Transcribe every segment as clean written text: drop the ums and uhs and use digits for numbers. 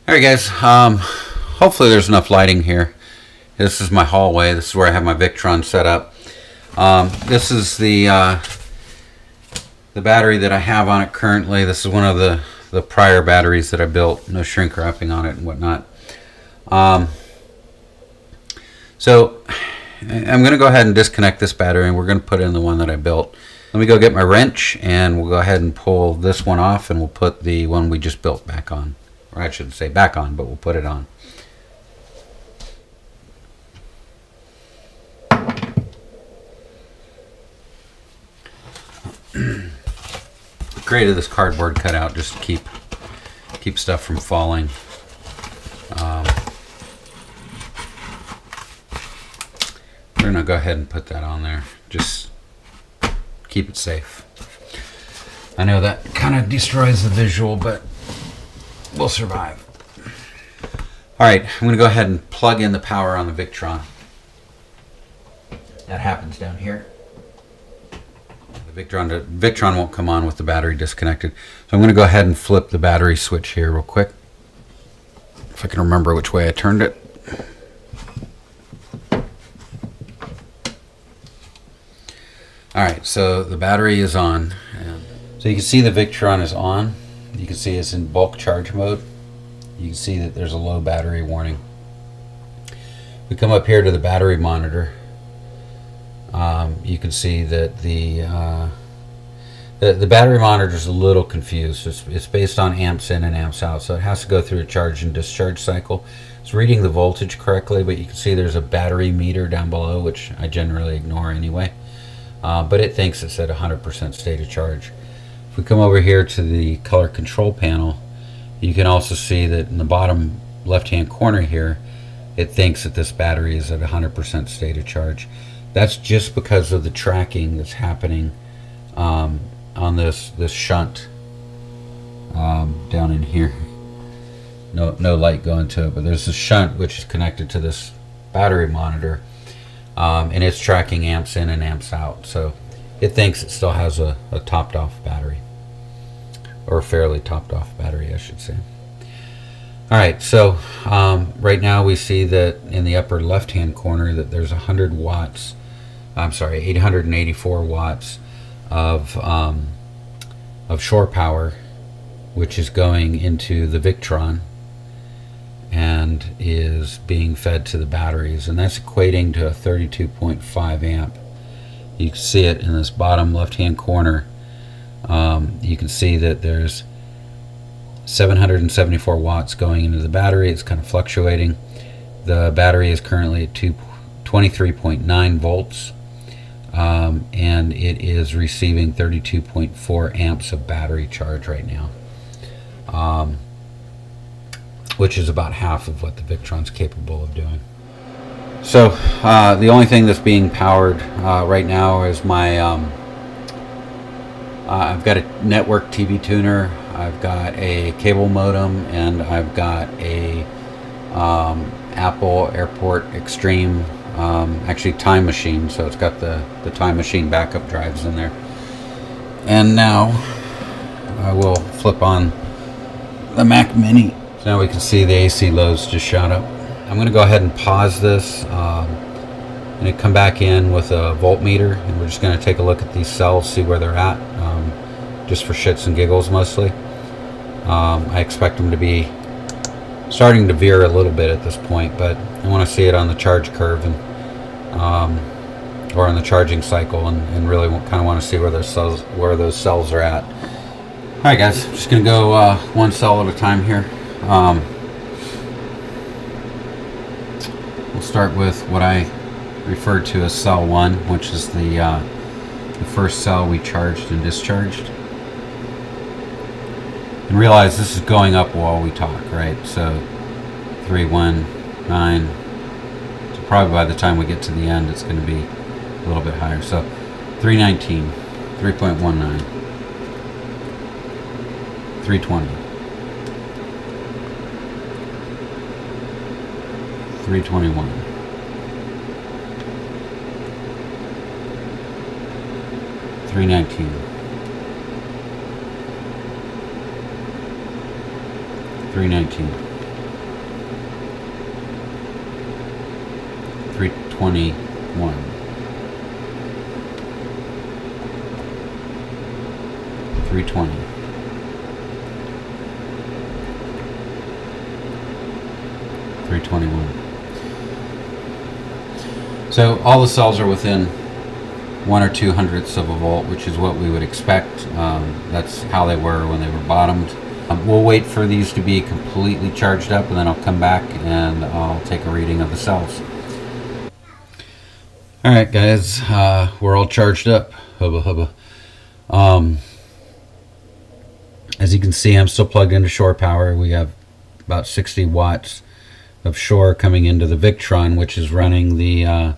Alright guys, hopefully there's enough lighting here. This is my hallway. This is where I have my Victron set up. This is the battery that I have on it currently. This is one of the prior batteries that I built. No shrink wrapping on it and whatnot. So I'm going to go ahead and disconnect this battery, and we're going to put in the one that I built. Let me go get my wrench, and we'll go ahead and pull this one off, and we'll put the one we just built back on. Or I shouldn't say back on, but we'll put it on. Created this cardboard cutout just to keep stuff from falling. We're gonna go ahead and put that on there. Just keep it safe. I know that kind of destroys the visual, but we'll survive. Alright, I'm going to go ahead and plug in the power on the Victron. That happens down here. The Victron won't come on with the battery disconnected. So I'm going to go ahead and flip the battery switch here real quick. If I can remember which way I turned it. Alright, so the battery is on. So you can see the Victron is on. You can see it's in bulk charge mode. You can see that there's a low battery warning. We come up here to the battery monitor. You can see that the battery monitor is a little confused. It's based on amps in and amps out, so it has to go through a charge and discharge cycle. It's reading the voltage correctly, but you can see there's a battery meter down below, which I generally ignore anyway. But it thinks it's at 100% state of charge. If we come over here to the color control panel, you can also see that in the bottom left hand corner here, it thinks that this battery is at 100% state of charge. That's just because of the tracking that's happening on this shunt down in here. No light going to it, but there's a shunt which is connected to this battery monitor, and it's tracking amps in and amps out. So it thinks it still has a topped off battery, or a fairly topped off battery, I should say. Alright, so right now we see that in the upper left hand corner that there's 884 watts of shore power, which is going into the Victron and is being fed to the batteries, and that's equating to a 32.5 amp. You can see it in this bottom left hand corner. You can see that there's 774 watts going into the battery. It's kind of fluctuating. The battery is currently at 23.9 volts, and it is receiving 32.4 amps of battery charge right now, which is about half of what the Victron's capable of doing. So the only thing that's being powered right now is my I've got a network TV tuner, I've got a cable modem, and I've got a Apple Airport Extreme, actually Time Machine, so it's got the Time Machine backup drives in there. And now I will flip on the Mac Mini. So now we can see the AC loads just shot up. I'm going to go ahead and pause this. I'm going to come back in with a voltmeter, and we're just going to take a look at these cells, see where they're at, just for shits and giggles mostly. I expect them to be starting to veer a little bit at this point, but I want to see it on the charge curve and or on the charging cycle, and really kind of want to see where those cells are at. All right, guys, just going to go one cell at a time here. We'll start with what I referred to as cell 1, which is the first cell we charged and discharged. And realize this is going up while we talk, right? So 319. So probably by the time we get to the end, it's going to be a little bit higher. So 319, 3.19, 320, 321, 319, 319, 321. 320. 321. So all the cells are within 1 or 2 hundredths of a volt, which is what we would expect. That's how they were when they were bottomed. We'll wait for these to be completely charged up, and then I'll come back and I'll take a reading of the cells. Alright guys, we're all charged up. Hubba hubba. As you can see, I'm still plugged into shore power. We have about 60 watts of shore coming into the Victron, which is running the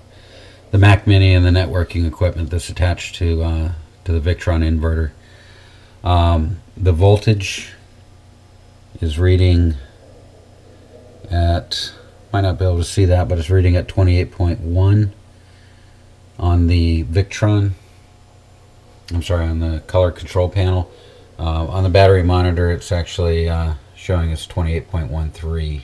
Mac Mini and the networking equipment that's attached to the Victron inverter. The voltage is reading at, might not be able to see that, but it's reading at 28.1 on the Victron. I'm sorry, on the color control panel. On the battery monitor, it's actually showing us 28.13.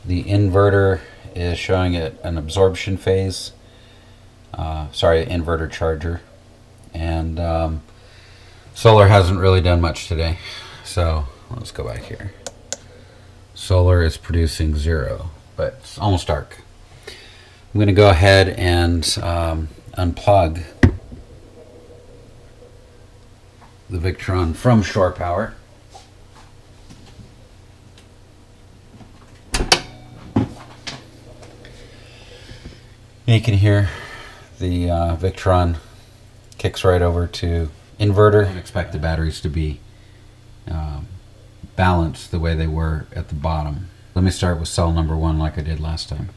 The inverter is showing it an absorption phase. Sorry, inverter charger. And solar hasn't really done much today. So let's go back here. Solar is producing 0, but it's almost dark. I'm going to go ahead and unplug the Victron from shore power. You can hear the Victron kicks right over to inverter. I expect the batteries to be balanced the way they were at the bottom. Let me start with cell number 1 like I did last time.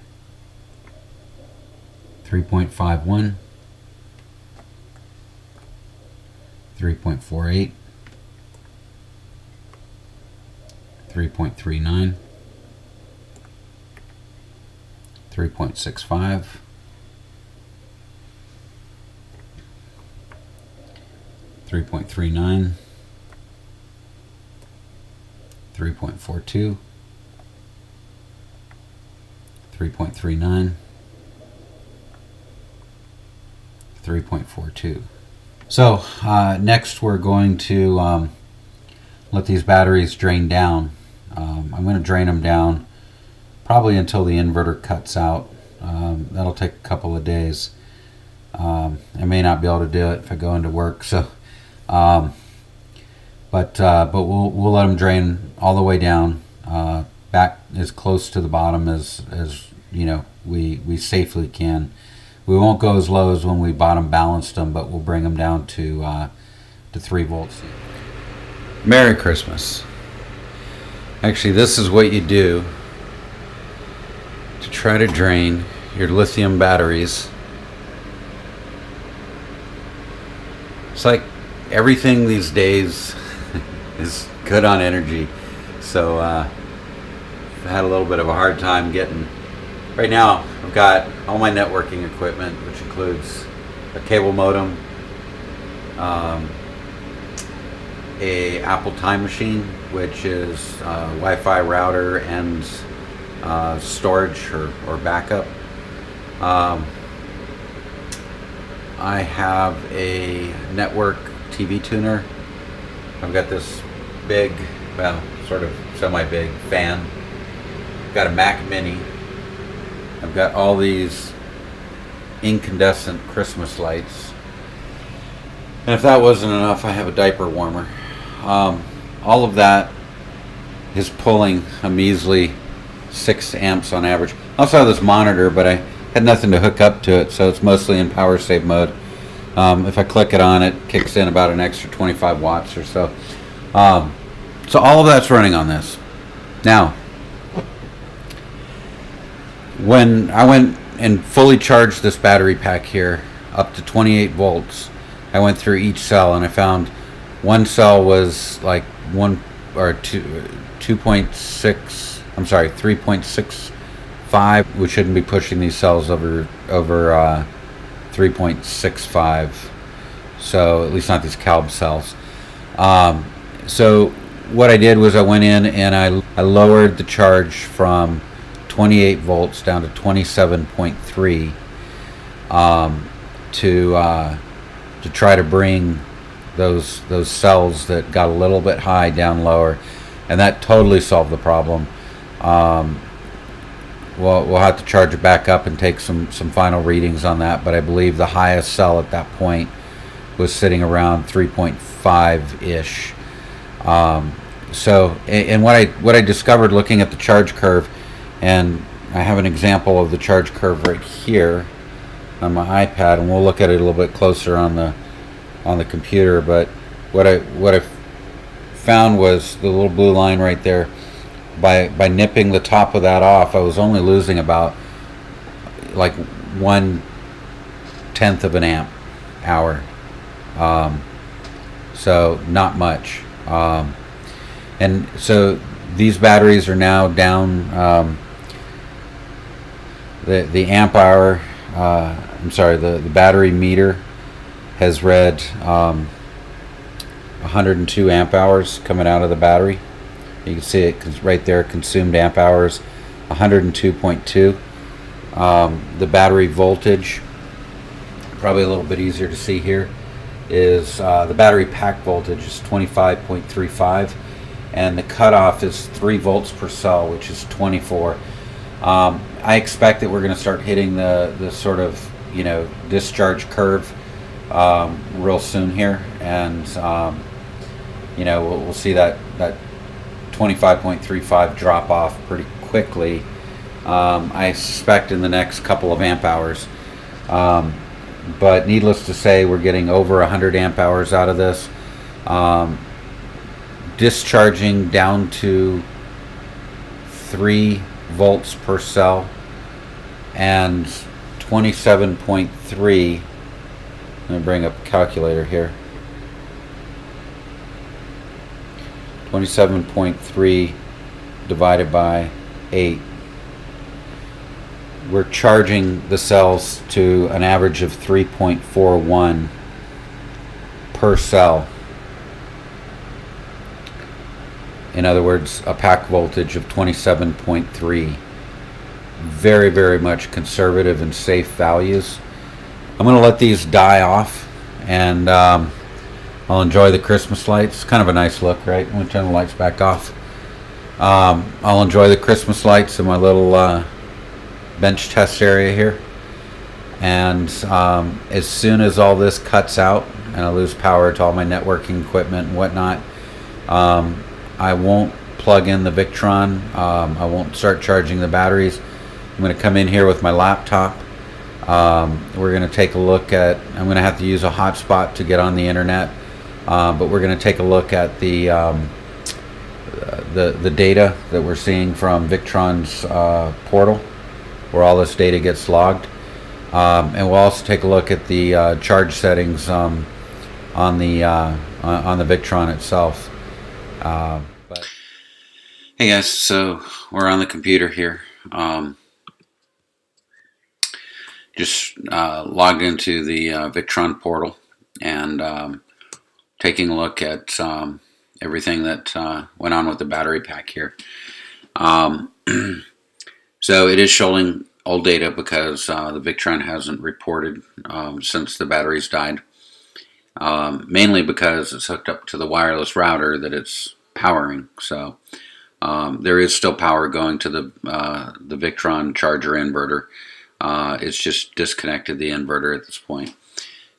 3.51, 3.48, 3.39, 3.65, 3.39, 3.42, 3.39, 3.42. So next we're going to let these batteries drain down. I'm going to drain them down probably until the inverter cuts out. That'll take a couple of days. I may not be able to do it if I go into work, so but we'll let them drain all the way down, back as close to the bottom as you know we safely can. We won't go as low as when we bottom balanced them, but we'll bring them down to 3 volts. Merry Christmas. Actually, this is what you do to try to drain your lithium batteries. It's like everything these days is good on energy, so I've had a little bit of a hard time getting. Right now I've got all my networking equipment, which includes a cable modem, a Apple Time Machine, which is a Wi-Fi router and storage or backup. I have a network TV tuner. I've got this big, well, sort of semi-big fan. I've got a Mac Mini. I've got all these incandescent Christmas lights. And if that wasn't enough, I have a diaper warmer. All of that is pulling a measly 6 amps on average. I also have this monitor, but I had nothing to hook up to it, so it's mostly in power save mode. If I click it on, it kicks in about an extra 25 watts or so. So all of that's running on this. Now, when I went and fully charged this battery pack here up to 28 volts, I went through each cell and I found one cell was like 3.65. We shouldn't be pushing these cells over 3.65. So at least not these CALB cells. So what I did was I went in and I lowered the charge from 28 volts down to 27.3 to try to bring those cells that got a little bit high down lower, and that totally solved the problem. We'll have to charge it back up and take some final readings on that, but I believe the highest cell at that point was sitting around 3.5 ish. So, and what I discovered looking at the charge curve, and I have an example of the charge curve right here on my iPad, and we'll look at it a little bit closer on the computer. But what I found was the little blue line right there. By nipping the top of that off, I was only losing about like 1/10 of an amp hour. So not much. And so these batteries are now down. The amp hour, the battery meter has read 102 amp hours coming out of the battery. You can see it right there, consumed amp hours, 102.2. The battery voltage, probably a little bit easier to see here, is the battery pack voltage is 25.35, and the cutoff is 3 volts per cell, which is 24. I expect that we're going to start hitting the sort of discharge curve real soon here, and we'll see that 25.35 drop off pretty quickly. I suspect in the next couple of amp hours. But needless to say, we're getting over 100 amp hours out of this. Discharging down to 3 volts per cell and 27.3. Let me bring up a calculator here. 27.3 divided by 8. We're charging the cells to an average of 3.41 per cell. In other words, a pack voltage of 27.3. Very, very much conservative and safe values. I'm going to let these die off, and I'll enjoy the Christmas lights. Kind of a nice look, right? I'm going to turn the lights back off. I'll enjoy the Christmas lights in my little bench test area here. And as soon as all this cuts out and I lose power to all my networking equipment and whatnot, I won't plug in the Victron. I won't start charging the batteries. I'm going to come in here with my laptop. We're going to take a look at, I'm going to have to use a hotspot to get on the internet. But we're going to take a look at the data that we're seeing from Victron's portal, where all this data gets logged, and we'll also take a look at the charge settings on the Victron itself. But hey guys, so we're on the computer here. Just logged into the Victron portal and taking a look at everything that went on with the battery pack here. So it is showing old data because the Victron hasn't reported since the batteries died. Mainly because it's hooked up to the wireless router that it's powering. So there is still power going to the Victron charger inverter. It's just disconnected the inverter at this point.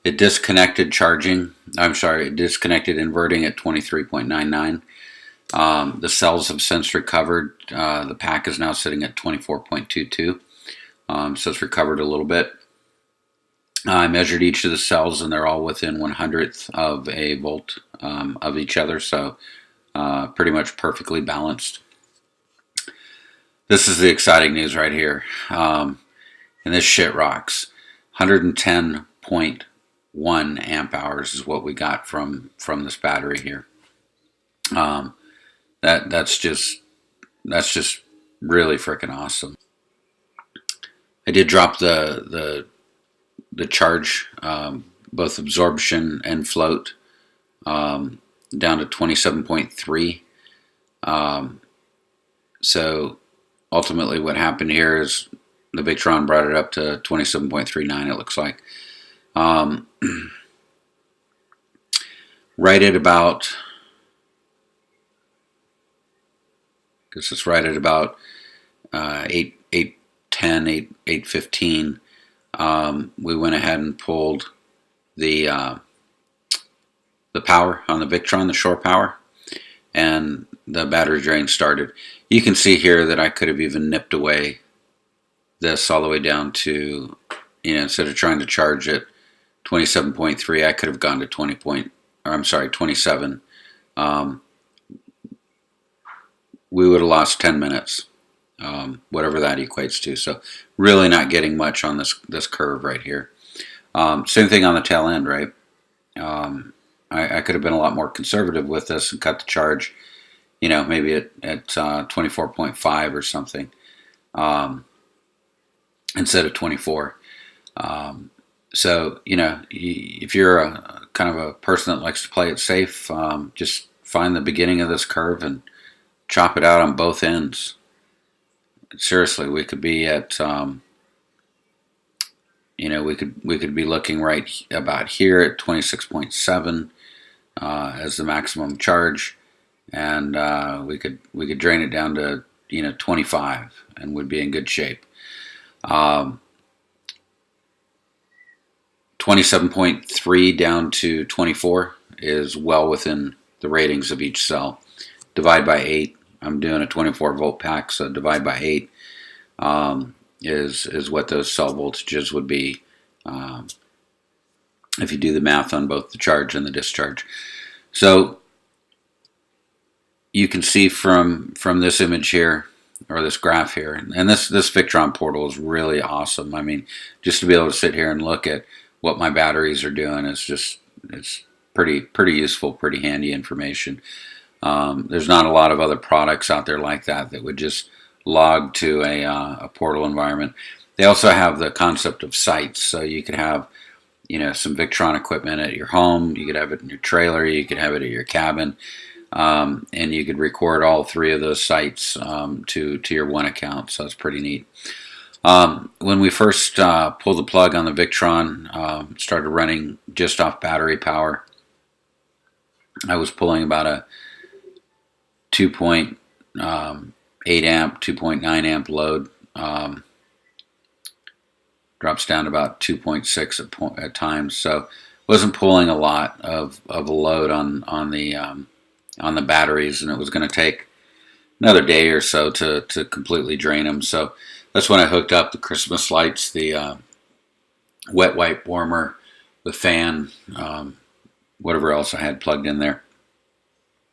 It disconnected it disconnected inverting at 23.99. The cells have since recovered. The pack is now sitting at 24.22. So it's recovered a little bit. I measured each of the cells and they're all within 1/100th of a volt of each other. So pretty much perfectly balanced. This is the exciting news right here. And this shit rocks. 110.1 amp hours is what we got from this battery here. That's just really freaking awesome. I did drop the charge, both absorption and float, down to 27.3. So ultimately what happened here is the Victron brought it up to 27.39, it looks like. Um, right at about, I guess it's right at about 8:10, 8:15. We went ahead and pulled the power on the Victron, the shore power, and the battery drain started. You can see here that I could have even nipped away this all the way down to, instead of trying to charge at 27.3, I could have gone to 27. We would have lost 10 minutes, whatever that equates to. So really not getting much on this curve right here. Same thing on the tail end, right? I could have been a lot more conservative with this and cut the charge, maybe at 24.5 or something, instead of 24. So, if you're a kind of a person that likes to play it safe, just find the beginning of this curve and chop it out on both ends. Seriously, we could be at, we could be looking right about here at 26.7 as the maximum charge, and we could drain it down to 25 and would be in good shape. 27.3 down to 24 is well within the ratings of each cell. Divide by 8. I'm doing a 24 volt pack, so divide by 8 is what those cell voltages would be if you do the math on both the charge and the discharge. So you can see from this image here, or this graph here, and this Victron portal is really awesome. I mean, just to be able to sit here and look at what my batteries are doing is it's pretty useful, pretty handy information. There's not a lot of other products out there like that would just log to a portal environment. They also have the concept of sites, so you could have some Victron equipment at your home, you could have it in your trailer, you could have it at your cabin, and you could record all 3 of those sites to your one account. So it's pretty neat. When we first pulled the plug on the Victron, started running just off battery power, I was pulling about a 2.8 amp, 2.9 amp load. Drops down to about 2.6 at times, so wasn't pulling a lot of a load on the batteries, and it was going to take another day or so to completely drain them. So that's when I hooked up the Christmas lights, the wet wipe warmer, the fan, whatever else I had plugged in there,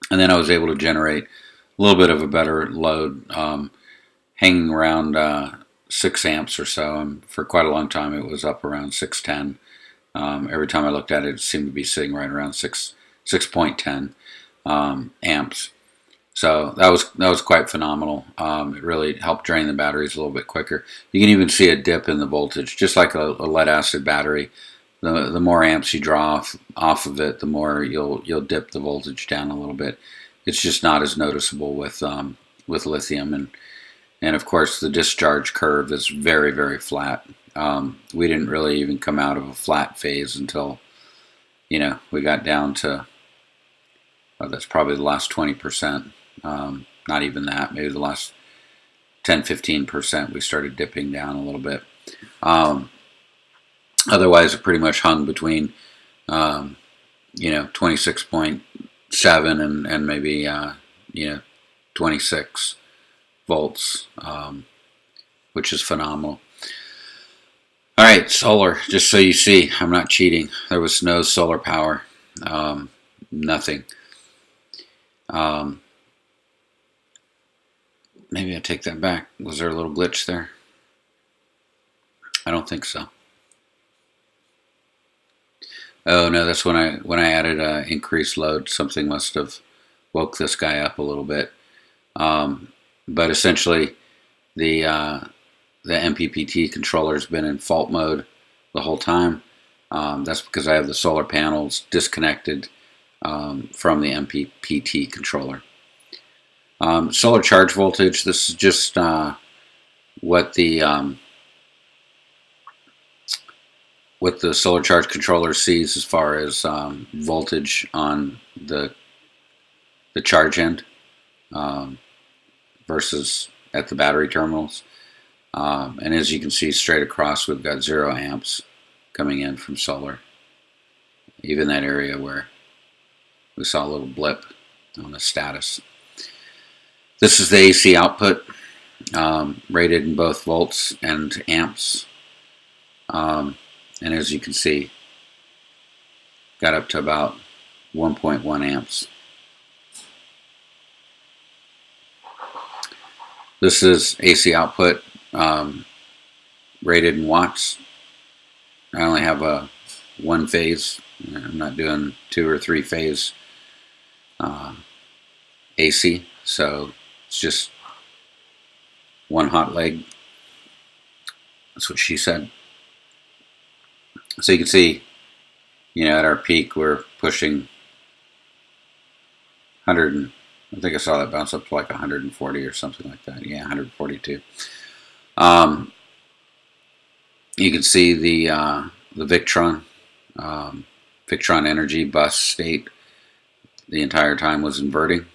and then I was able to generate a little bit of a better load, hanging around 6 amps or so, and for quite a long time it was up around 610. Every time I looked at it, it seemed to be sitting right around 6.10 amps. So that was quite phenomenal. It really helped drain the batteries a little bit quicker. You can even see a dip in the voltage, just like a lead acid battery. The more amps you draw off of it, the more you'll dip the voltage down a little bit. It's just not as noticeable with lithium, and of course the discharge curve is very, very flat. We didn't really even come out of a flat phase until we got down to that's probably the last 20%. Not even that, maybe the last 10-15% we started dipping down a little bit. Otherwise it pretty much hung between 26.7 and maybe 26 volts, which is phenomenal. All right, solar, just so you see, I'm not cheating. There was no solar power, nothing. Maybe I take that back. Was there a little glitch there? I don't think so. Oh no, that's when I added increased load. Something must have woke this guy up a little bit. But essentially, the MPPT controller has been in fault mode the whole time. That's because I have the solar panels disconnected from the MPPT controller. Solar charge voltage, this is just what the solar charge controller sees as far as voltage on the charge end versus at the battery terminals. And as you can see straight across, we've got 0 amps coming in from solar. Even that area where we saw a little blip on the status. This is the AC output, rated in both volts and amps. And as you can see, got up to about 1.1 amps. This is AC output, rated in watts. I only have a 1 phase. I'm not doing 2 or 3 phase AC, so it's just 1 hot leg. That's what she said. So you can see, at our peak we're pushing 100. I think I saw that bounce up to like 140 or something like that. Yeah, 142. You can see the Victron. Victron energy bus state the entire time was inverting.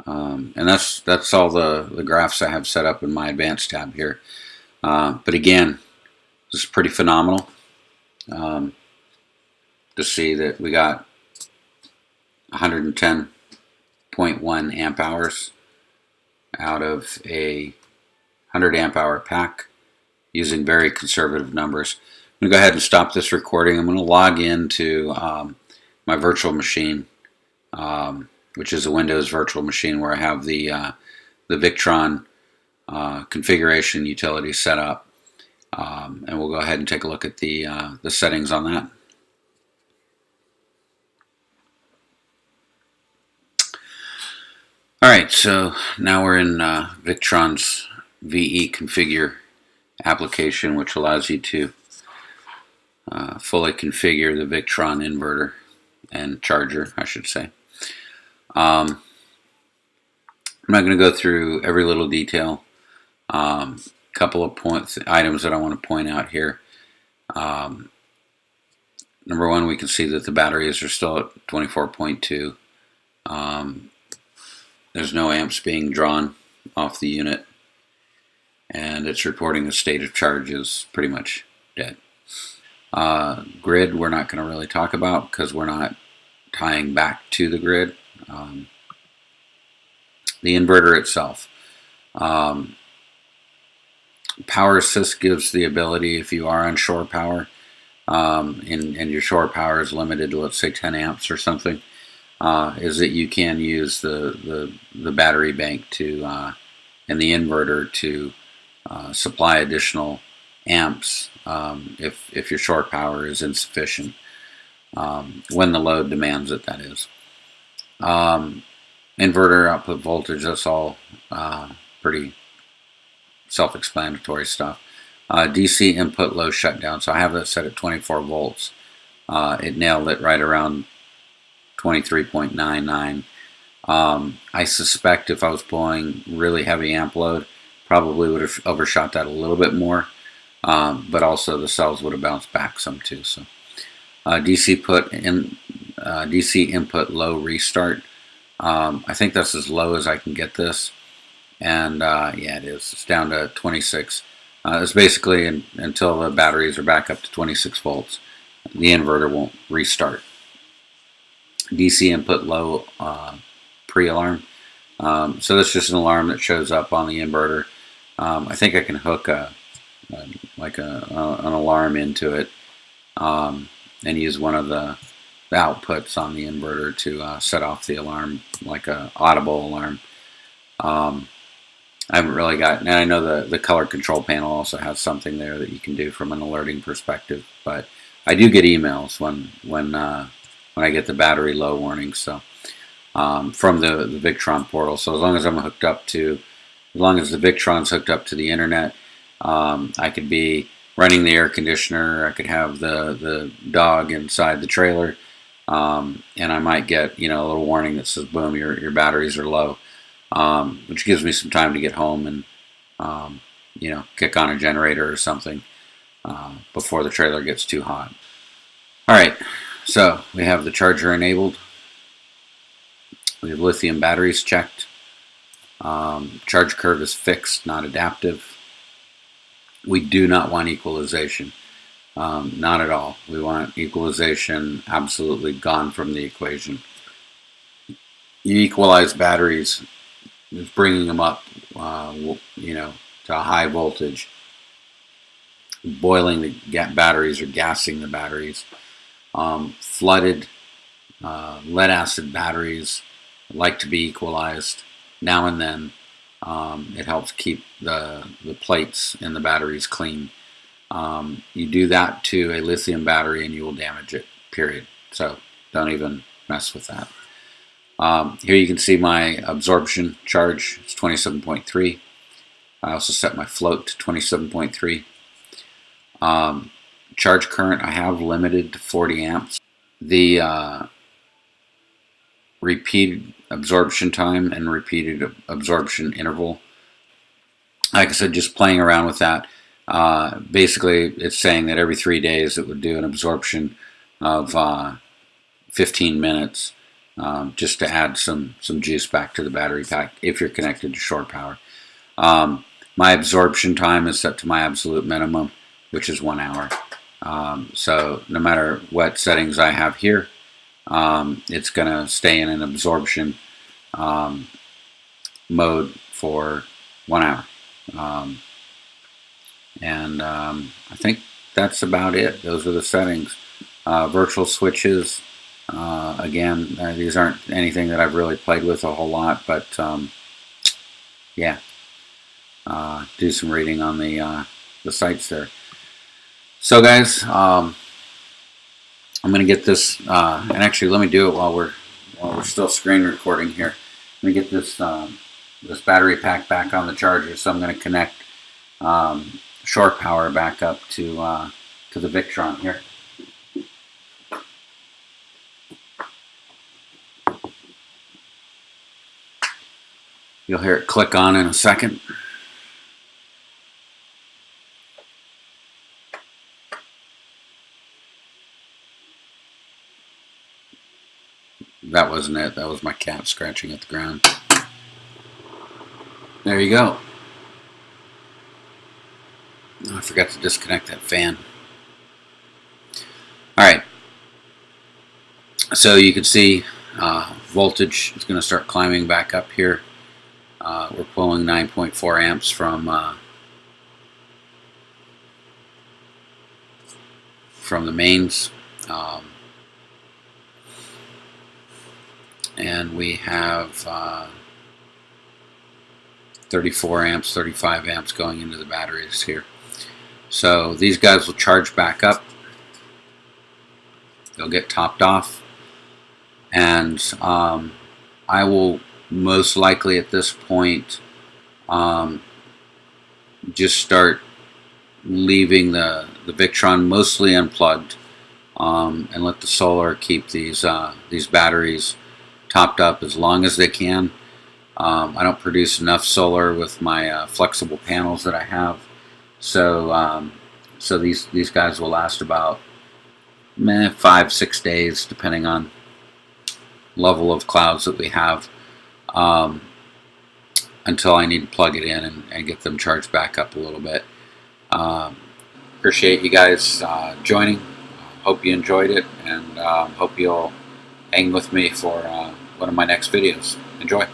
And that's all the graphs I have set up in my advanced tab here. But again, this is pretty phenomenal to see that we got 110.1 amp hours out of a 100 amp hour pack using very conservative numbers. I'm going to go ahead and stop this recording. I'm going to log into my virtual machine, which is a Windows virtual machine where I have the Victron configuration utility set up. And we'll go ahead and take a look at the settings on that. Alright, so now we're in Victron's VE configure application, which allows you to fully configure the Victron inverter and charger, I should say. I'm not going to go through every little detail. Couple of items that I want to point out here. Number one, we can see that the batteries are still at 24.2. There's no amps being drawn off the unit, and it's reporting the state of charge is pretty much dead. Grid we're not going to really talk about because we're not tying back to the grid. The inverter itself. Power assist gives the ability, if you are on shore power, and your shore power is limited to, let's say, 10 amps or something, is that you can use the battery bank to and the inverter to supply additional amps if your shore power is insufficient, when the load demands it, that is. Inverter output voltage, that's all pretty self-explanatory stuff. DC input low shutdown, so I have that set at 24 volts. It nailed it right around 23.99. I suspect if I was pulling really heavy amp load, probably would have overshot that a little bit more, but also the cells would have bounced back some too. So DC input low restart. I think that's as low as I can get this, and yeah, it is. It's down to 26. It's basically until the batteries are back up to 26 volts. The inverter won't restart. DC input low pre-alarm. So that's just an alarm that shows up on the inverter. I think I can hook an alarm into it and use one of the outputs on the inverter to set off the alarm, like a audible alarm. I haven't really got, and I know the color control panel also has something there that you can do from an alerting perspective, but I do get emails when I get the battery low warning, so from the Victron portal. So as long as the Victron's hooked up to the internet, I could be running the air conditioner, I could have the dog inside the trailer, and I might get a little warning that says, boom, your batteries are low. which gives me some time to get home and kick on a generator or something before the trailer gets too hot. All right, so we have the charger enabled. We have lithium batteries checked. Charge curve is fixed, not adaptive. We do not want equalization. Not at all. We want equalization absolutely gone from the equation. You equalize batteries, is bringing them up, to a high voltage, boiling the batteries or gassing the batteries. Flooded lead acid batteries like to be equalized now and then. It helps keep the plates in the batteries clean. You do that to a lithium battery and you will damage it, period. So don't even mess with that. Here you can see my absorption charge. It's 27.3. I also set my float to 27.3. Charge current I have limited to 40 amps. The repeated absorption time and repeated absorption interval, like I said, just playing around with that. Basically, it's saying that every 3 days it would do an absorption of 15 minutes, just to add some juice back to the battery pack if you're connected to shore power. My absorption time is set to my absolute minimum, which is 1 hour. So no matter what settings I have here, it's going to stay in an absorption mode for 1 hour. I think that's about it. Those are the settings. Virtual switches, again, these aren't anything that I've really played with a whole lot, but yeah, do some reading on the sites there. So guys, I'm going to get this, and actually let me do it while we're still screen recording here. Let me get this this battery pack back on the charger. So I'm going to connect shore power back up to the Victron here. You'll hear it click on in a second. That wasn't it. That was my cat scratching at the ground. There you go. Oh, I forgot to disconnect that fan. Alright. So you can see voltage is going to start climbing back up here. We're pulling 9.4 amps from the mains. And we have 34 amps, 35 amps going into the batteries here. So these guys will charge back up. They'll get topped off. And I will most likely at this point just start leaving the Victron mostly unplugged and let the solar keep these batteries topped up as long as they can. I don't produce enough solar with my flexible panels that I have, so these guys will last about 5-6 days, depending on level of clouds that we have, until I need to plug it in and get them charged back up a little bit. Appreciate you guys joining. Hope you enjoyed it, and hope you'll hang with me for one of my next videos. Enjoy.